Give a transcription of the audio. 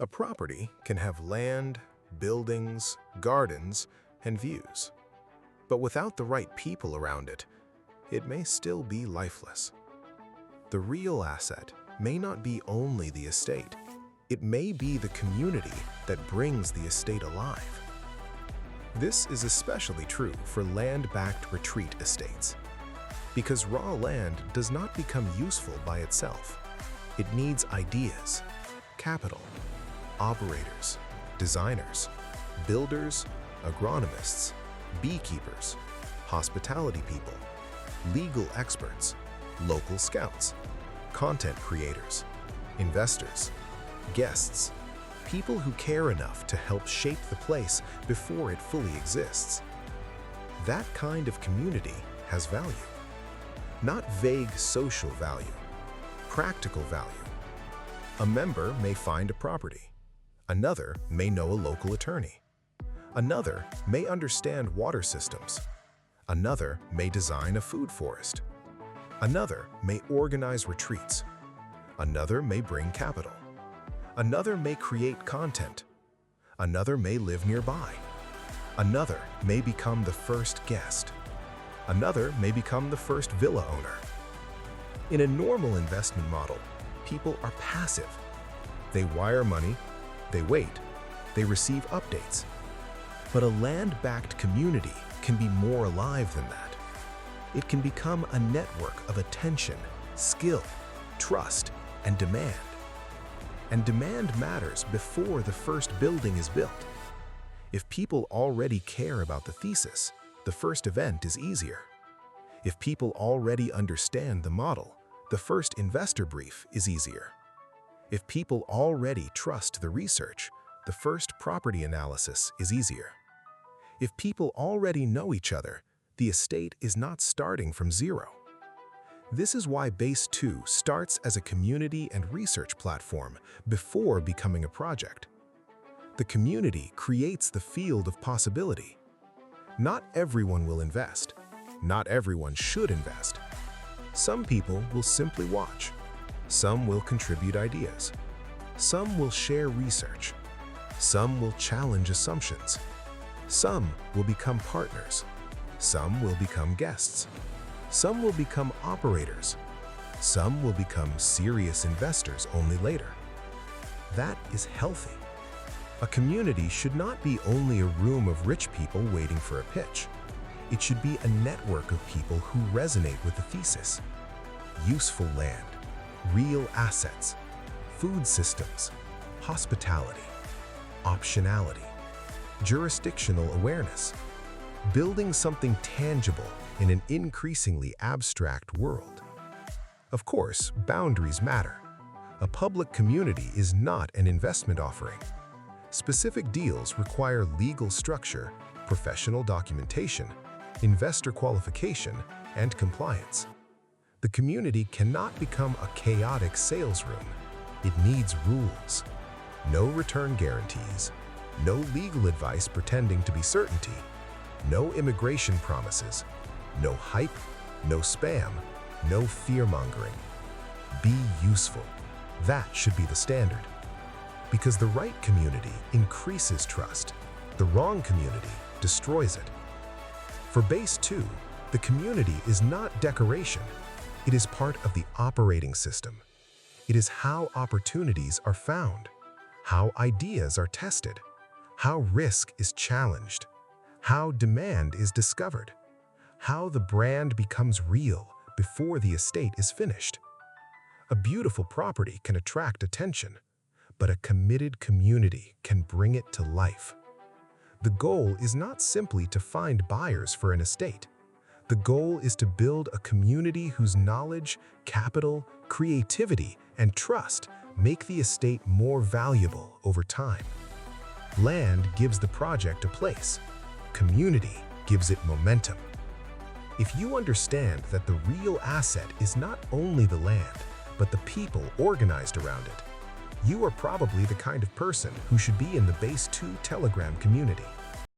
A property can have land, buildings, gardens, and views. But without the right people around it, it may still be lifeless. The real asset may not be only the estate. It may be the community that brings the estate alive. This is especially true for land-backed retreat estates. Because raw land does not become useful by itself. It needs ideas, capital, operators, designers, builders, agronomists, beekeepers, hospitality people, legal experts, local scouts, content creators, investors, guests, people who care enough to help shape the place before it fully exists. That kind of community has value. Not vague social value, practical value. A member may find a property. Another may know a local attorney. Another may understand water systems. Another may design a food forest. Another may organize retreats. Another may bring capital. Another may create content. Another may live nearby. Another may become the first guest. Another may become the first villa owner. In a normal investment model, people are passive. They wire money, they wait, they receive updates. But a land-backed community can be more alive than that. It can become a network of attention, skill, trust, and demand. And demand matters before the first building is built. If people already care about the thesis, the first event is easier. If people already understand the model, the first investor brief is easier. If people already trust the research, the first property analysis is easier. If people already know each other, the estate is not starting from zero. This is why Base 2 starts as a community and research platform before becoming a project. The community creates the field of possibility. Not everyone will invest. Not everyone should invest. Some people will simply watch. Some will contribute ideas. Some will share research. Some will challenge assumptions. Some will become partners. Some will become guests. Some will become operators. Some will become serious investors only later. That is healthy. A community should not be only a room of rich people waiting for a pitch. It should be a network of people who resonate with the thesis. Useful land, real assets, food systems, hospitality, optionality, jurisdictional awareness, building something tangible in an increasingly abstract world. Of course, boundaries matter. A public community is not an investment offering. Specific deals require legal structure, professional documentation, investor qualification, and compliance. The community cannot become a chaotic sales room. It needs rules. No return guarantees, no legal advice pretending to be certainty, no immigration promises, no hype, no spam, no fear-mongering. Be useful. That should be the standard. Because the right community increases trust, the wrong community destroys it. For Base 2, the community is not decoration. It is part of the operating system. It is how opportunities are found, how ideas are tested, how risk is challenged, how demand is discovered, how the brand becomes real before the estate is finished. A beautiful property can attract attention, but a committed community can bring it to life. The goal is not simply to find buyers for an estate. The goal is to build a community whose knowledge, capital, creativity, and trust make the estate more valuable over time. Land gives the project a place. Community gives it momentum. If you understand that the real asset is not only the land, but the people organized around it, you are probably the kind of person who should be in the Base 2 Telegram community.